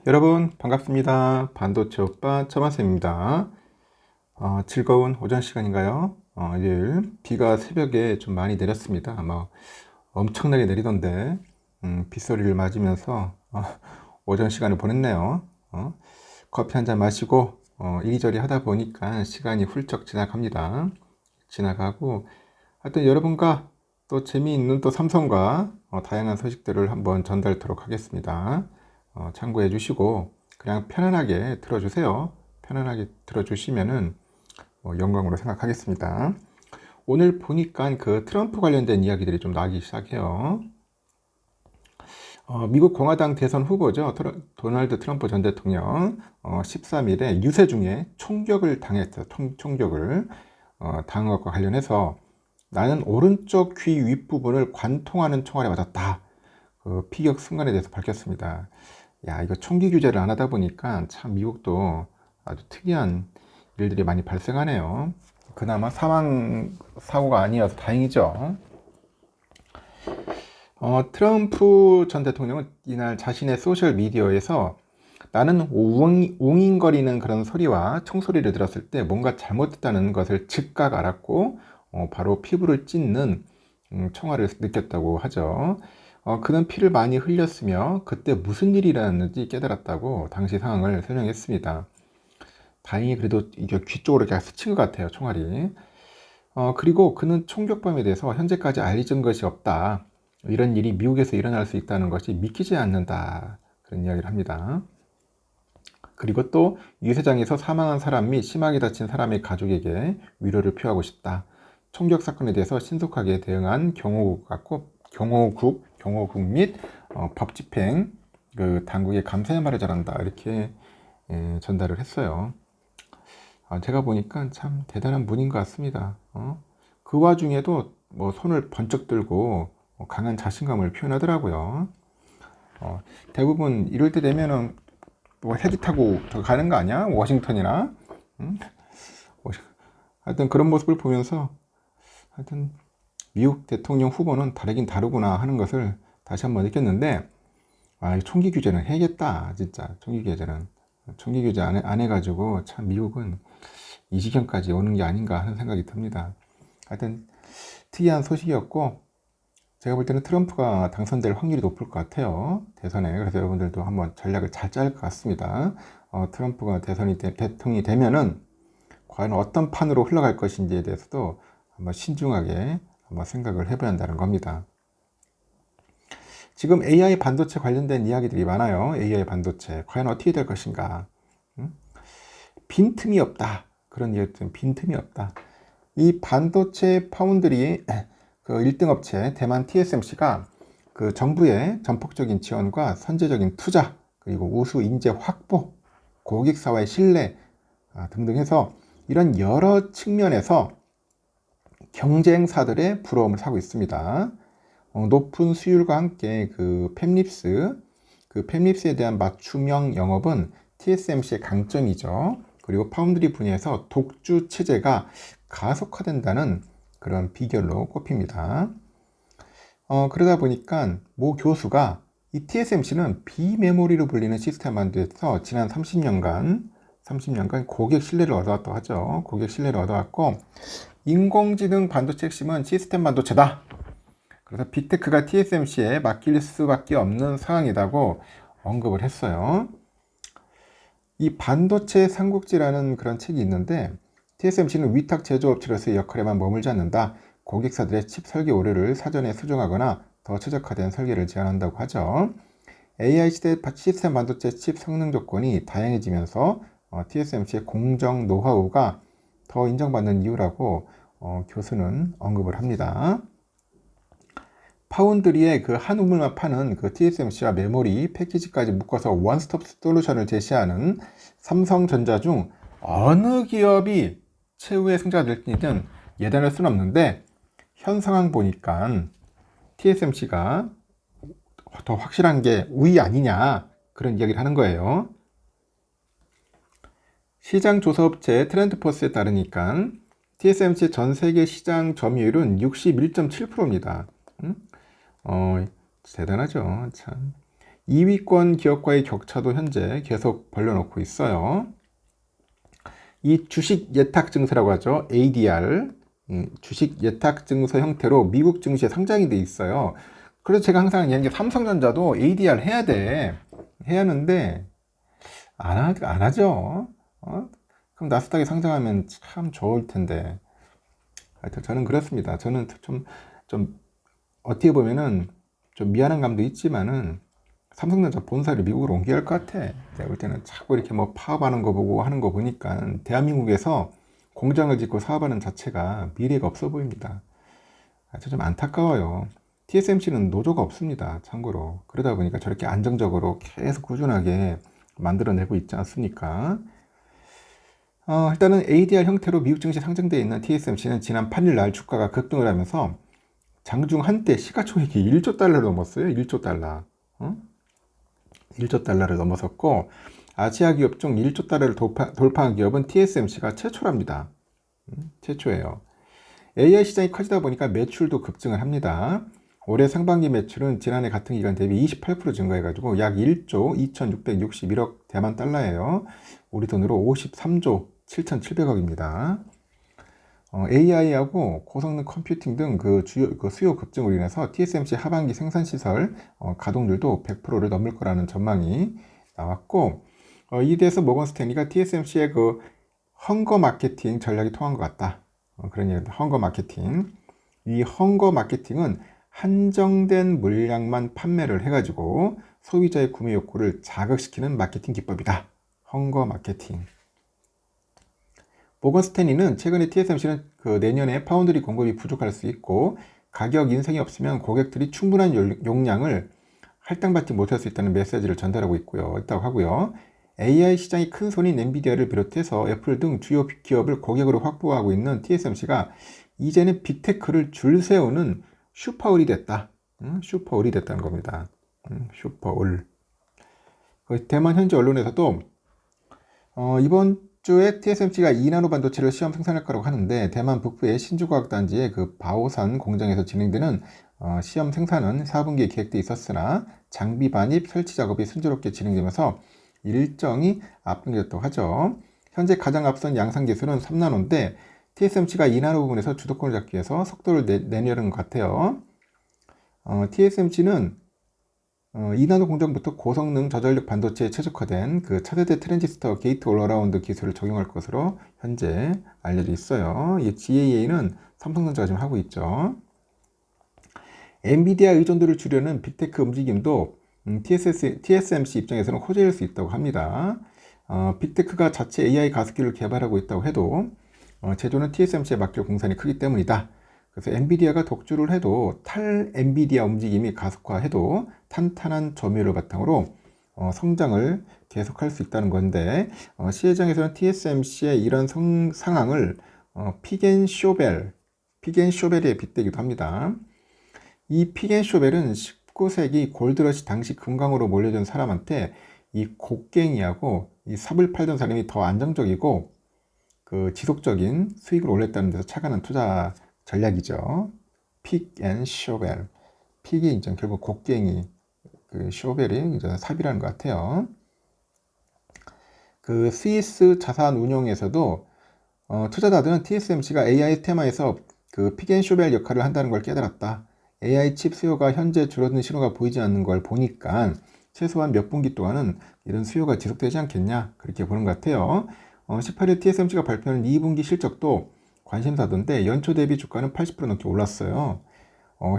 여러분 반갑습니다. 반도체 오빠 처마쌤입니다. 즐거운 오전 시간인가요? 일요일 비가 새벽에 좀 많이 내렸습니다. 아마 엄청나게 내리던데 빗소리를 맞으면서 오전 시간을 보냈네요. 커피 한 잔 마시고 이리저리 하다 보니까 시간이 훌쩍 지나가고 하여튼 여러분과 또 재미있는 또 삼성과 다양한 소식들을 한번 전달토록 하겠습니다. 참고해 주시고 그냥 편안하게 들어주세요. 편안하게 들어주시면은 영광으로 생각하겠습니다. 오늘 보니까 그 트럼프 관련된 이야기들이 좀 나오기 시작해요. 미국 공화당 대선 후보죠. 도널드 트럼프 전 대통령 13일에 유세 중에 총격을 당했죠. 총격을 당한 것과 관련해서 나는 오른쪽 귀 윗부분을 관통하는 총알에 맞았다. 그 피격 순간에 대해서 밝혔습니다. 야, 이거 총기 규제를 안 하다 보니까 참 미국도 아주 특이한 일들이 많이 발생하네요. 그나마 사망 사고가 아니어서 다행이죠. 트럼프 전 대통령은 이날 자신의 소셜 미디어에서 나는 웅잉거리는 그런 소리와 총소리를 들었을 때 뭔가 잘못됐다는 것을 즉각 알았고 바로 피부를 찢는 총알을 느꼈다고 하죠. 그는 피를 많이 흘렸으며 그때 무슨 일이 일어났는지 깨달았다고 당시 상황을 설명했습니다. 다행히 그래도 이게 귀 쪽으로 이렇게 스친 것 같아요, 총알이. 그리고 그는 총격범에 대해서 현재까지 알려진 것이 없다. 이런 일이 미국에서 일어날 수 있다는 것이 믿기지 않는다. 그런 이야기를 합니다. 그리고 또 유세장에서 사망한 사람 및 심하게 다친 사람의 가족에게 위로를 표하고 싶다. 총격 사건에 대해서 신속하게 대응한 경호국 및 법 집행 그 당국에 감사의 말을 전한다. 이렇게 전달을 했어요. 제가 보니까 참 대단한 분인 것 같습니다. 그 와중에도 뭐 손을 번쩍 들고 강한 자신감을 표현하더라고요. 대부분 이럴 때 되면은 뭐 헬기 타고 가는 거 아니야? 워싱턴이나. 응? 하여튼 그런 모습을 보면서 하여튼 미국 대통령 후보는 다르긴 다르구나 하는 것을 다시 한번 느꼈는데, 총기 규제는 해야겠다. 진짜 총기 규제 안 해가지고 참 미국은 이 지경까지 오는 게 아닌가 하는 생각이 듭니다. 하여튼 특이한 소식이었고, 제가 볼 때는 트럼프가 당선될 확률이 높을 것 같아요, 대선에. 그래서 여러분들도 한번 전략을 잘 짤 것 같습니다. 트럼프가 대통령이 되면은 과연 어떤 판으로 흘러갈 것인지에 대해서도 한번 신중하게 한번 생각을 해봐야 한다는 겁니다. 지금 AI 반도체 관련된 이야기들이 많아요. AI 반도체 과연 어떻게 될 것인가? 빈틈이 없다. 그런 이야기들, 빈틈이 없다. 이 반도체 파운드리 그 1등 업체 대만 TSMC가 그 정부의 전폭적인 지원과 선제적인 투자, 그리고 우수 인재 확보, 고객사와의 신뢰 등등 해서 이런 여러 측면에서 경쟁사들의 부러움을 사고 있습니다. 높은 수율과 함께 그 팹립스에 대한 맞춤형 영업은 TSMC의 강점이죠. 그리고 파운드리 분야에서 독주 체제가 가속화된다는 그런 비결로 꼽힙니다. 그러다 보니까 모 교수가 이 TSMC는 비메모리로 불리는 시스템 만들어서 지난 30년간 고객 신뢰를 얻어왔다고 하죠. 고객 신뢰를 얻어왔고, 인공지능 반도체 핵심은 시스템 반도체다. 그래서 빅테크가 TSMC에 맡길 수밖에 없는 상황이라고 언급을 했어요. 이 반도체 삼국지라는 그런 책이 있는데, TSMC는 위탁 제조업체로서의 역할에만 머물지 않는다. 고객사들의 칩 설계 오류를 사전에 수정하거나 더 최적화된 설계를 제안한다고 하죠. AI 시대 시스템 반도체 칩 성능 조건이 다양해지면서 TSMC의 공정 노하우가 더 인정받는 이유라고 교수는 언급을 합니다. 파운드리의 그 한 우물만 파는 그 TSMC와 메모리, 패키지까지 묶어서 원스톱 솔루션을 제시하는 삼성전자 중 어느 기업이 최후의 승자가 될지는 예단할 수는 없는데, 현 상황 보니까 TSMC가 더 확실한 게 우위 아니냐, 그런 이야기를 하는 거예요. 시장 조사업체 트렌드포스에 따르니까 TSMC 전 세계 시장 점유율은 61.7%입니다. 대단하죠. 참. 2위권 기업과의 격차도 현재 계속 벌려놓고 있어요. 이 주식 예탁 증서라고 하죠. ADR, 주식 예탁 증서 형태로 미국 증시에 상장이 돼 있어요. 그래서 제가 항상 얘기하는 게 삼성전자도 ADR 해야 돼. 해야 하는데 안 하죠. 그럼 나스닥에 상장하면 참 좋을 텐데. 하여튼 저는 그렇습니다. 저는 좀 어떻게 보면은 좀 미안한 감도 있지만은 삼성전자 본사를 미국으로 옮겨야 할 것 같아. 내가 볼 때는 자꾸 이렇게 뭐 파업하는 거 보고 하는 거 보니까 대한민국에서 공장을 짓고 사업하는 자체가 미래가 없어 보입니다. 좀 안타까워요. TSMC는 노조가 없습니다. 참고로. 그러다 보니까 저렇게 안정적으로 계속 꾸준하게 만들어내고 있지 않습니까? 일단은 ADR 형태로 미국 증시에 상장되어 있는 TSMC는 지난 8일 날 주가가 급등을 하면서 장중 한때 시가총액이 1조 달러를 넘었어요. 1조 달러. 1조 달러를 넘어섰고 아시아 기업 중 1조 달러를 돌파한 기업은 TSMC가 최초랍니다. 최초예요. AI 시장이 커지다 보니까 매출도 급증을 합니다. 올해 상반기 매출은 지난해 같은 기간 대비 28% 증가해가지고 약 1조 2661억 대만 달러예요. 우리 돈으로 53조 7700억입니다. AI하고 고성능 컴퓨팅 등 그 수요 급증으로 인해서 TSMC 하반기 생산시설 가동률도 100%를 넘을 거라는 전망이 나왔고, 이에 대해서 모건 스탠리가 TSMC의 그 헝거 마케팅 전략이 통한 것 같다. 그런 얘기입니다. 헝거 마케팅. 이 헝거 마케팅은 한정된 물량만 판매를 해가지고 소비자의 구매 욕구를 자극시키는 마케팅 기법이다. 헝거 마케팅. 모건 스탠리는 최근에 TSMC는 그 내년에 파운드리 공급이 부족할 수 있고 가격 인상이 없으면 고객들이 충분한 용량을 할당받지 못할 수 있다는 메시지를 전달하고 있다고 하고요. AI 시장이 큰 손인 엔비디아를 비롯해서 애플 등 주요 기업을 고객으로 확보하고 있는 TSMC가 이제는 빅테크를 줄 세우는 슈퍼을이 됐다. 슈퍼을이 됐다는 겁니다. 슈퍼을. 대만 현지 언론에서도 이번 주에 TSMC가 2나노 반도체를 시험 생산할 거라고 하는데 대만 북부의 신주과학단지의 그 바오산 공장에서 진행되는 시험 생산은 4분기에 계획돼 있었으나 장비 반입 설치 작업이 순조롭게 진행되면서 일정이 앞당겨졌다고 하죠. 현재 가장 앞선 양산 기술은 3나노인데 TSMC가 2나노 부분에서 주도권을 잡기 위해서 속도를 내려는 것 같아요. TSMC는 2나노 공정부터 고성능 저전력 반도체에 최적화된 그 차세대 트랜지스터 게이트 올어라운드 기술을 적용할 것으로 현재 알려져 있어요. 이 GAA는 삼성전자가 지금 하고 있죠. 엔비디아 의존도를 줄이려는 빅테크 움직임도 TSMC 입장에서는 호재일 수 있다고 합니다. 빅테크가 자체 AI 가습기를 개발하고 있다고 해도 제조는 TSMC에 맡길 공산이 크기 때문이다. 그래서 엔비디아가 독주를 해도 탈 엔비디아 움직임이 가속화해도 탄탄한 점유율을 바탕으로 성장을 계속할 수 있다는 건데 시장에서는 TSMC의 이런 상황을 픽앤쇼벨에 빗대기도 합니다. 이 픽앤쇼벨은 19세기 골드러시 당시 금광으로 몰려든 사람한테 이 곡괭이하고 이 삽을 팔던 사람이 더 안정적이고 그 지속적인 수익을 올렸다는 데서 착안한 투자 전략이죠. 픽앤쇼벨. 픽이 이제 결국 곡괭이, 그 쇼벨이 이제 삽이라는 것 같아요. 그 스위스 자산 운용에서도 투자자들은 TSMC가 AI 테마에서 그 픽앤쇼벨 역할을 한다는 걸 깨달았다. AI 칩 수요가 현재 줄어드는 신호가 보이지 않는 걸 보니까 최소한 몇 분기 동안은 이런 수요가 지속되지 않겠냐 그렇게 보는 것 같아요. 18일 TSMC가 발표하는 2분기 실적도 관심사던데 연초 대비 주가는 80% 넘게 올랐어요.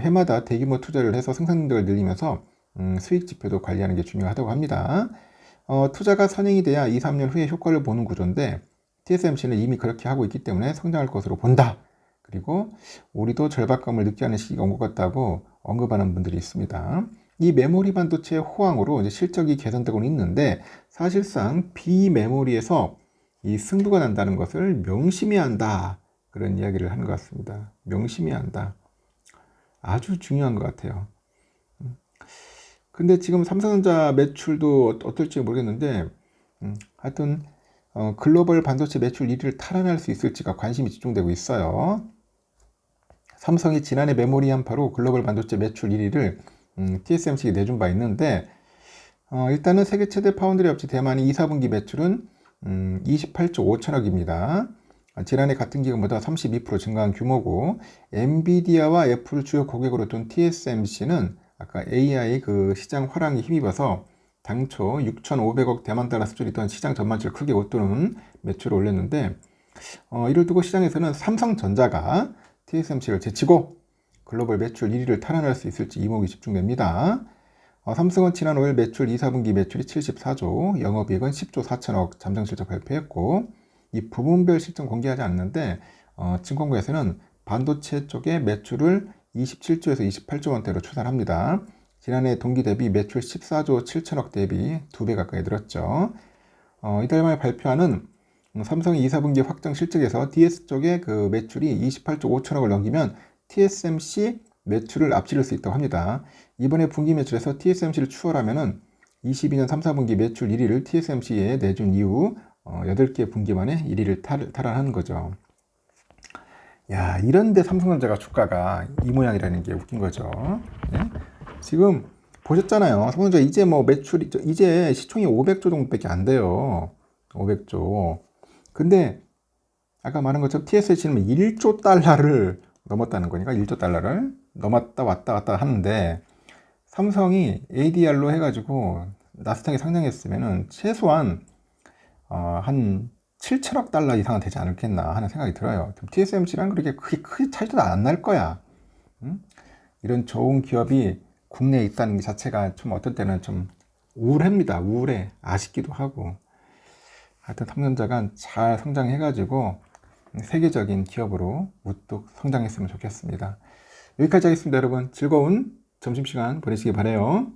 해마다 대규모 투자를 해서 생산 능력을 늘리면서 수익 지표도 관리하는 게 중요하다고 합니다. 투자가 선행이 돼야 2, 3년 후에 효과를 보는 구조인데 TSMC는 이미 그렇게 하고 있기 때문에 성장할 것으로 본다. 그리고 우리도 절박감을 느끼게 하는 시기가 온 것 같다고 언급하는 분들이 있습니다. 이 메모리 반도체의 호황으로 이제 실적이 개선되고는 있는데 사실상 비메모리에서 이 승부가 난다는 것을 명심해야 한다. 그런 이야기를 하는 것 같습니다. 명심해야 한다. 아주 중요한 것 같아요. 근데 지금 삼성전자 매출도 어떨지 모르겠는데 하여튼 글로벌 반도체 매출 1위를 탈환할 수 있을지가 관심이 집중되고 있어요. 삼성이 지난해 메모리 한파로 글로벌 반도체 매출 1위를 TSMC에 내준 바 있는데 일단은 세계 최대 파운드리 업체 대만의 2, 4분기 매출은 28조 5천억입니다. 지난해 같은 기간보다 32% 증가한 규모고, 엔비디아와 애플을 주요 고객으로 둔 TSMC는 아까 AI 그 시장 화랑에 힘입어서 당초 6,500억 대만 달러 수준이던 시장 전망치를 크게 웃도는 매출을 올렸는데, 이를 두고 시장에서는 삼성전자가 TSMC를 제치고 글로벌 매출 1위를 탈환할 수 있을지 이목이 집중됩니다. 삼성은 지난 5일 매출 2, 4분기 매출이 74조, 영업이익은 10조 4천억 잠정 실적 발표했고, 이 부문별 실적 공개하지 않는데 증권가에서는 반도체 쪽의 매출을 27조에서 28조 원대로 추산합니다. 지난해 동기 대비 매출 14조 7천억 대비 2배 가까이 늘었죠. 이달 말에 발표하는 삼성의 2, 4분기 확정 실적에서 DS 쪽의 그 매출이 28조 5천억을 넘기면 TSMC 매출을 앞지를 수 있다고 합니다. 이번에 분기 매출에서 TSMC를 추월하면은 22년 3, 4분기 매출 1위를 TSMC에 내준 이후 8개 분기 만에 1위를 탈환하는 거죠. 야, 이런데 삼성전자가 주가가 이 모양이라는 게 웃긴 거죠. 예? 지금 보셨잖아요. 삼성전자 이제 뭐 매출이 이제 시총이 500조 정도밖에 안 돼요. 500조. 근데 아까 말한 것처럼 TSMC는 1조 달러를 넘었다는 거니까 1조 달러를 넘었다 왔다 갔다 하는데, 삼성이 ADR로 해가지고 나스닥에 상장했으면은 최소한 한 7천억 달러 이상은 되지 않겠나 하는 생각이 들어요. TSMC랑 그렇게 크게 차이도 안 날 거야. 이런 좋은 기업이 국내에 있다는 것 자체가 좀 어떤 때는 좀 우울합니다. 우울해. 아쉽기도 하고. 하여튼 삼성전자가 잘 성장해가지고 세계적인 기업으로 우뚝 성장했으면 좋겠습니다. 여기까지 하겠습니다. 여러분 즐거운 점심시간 보내시기 바라요.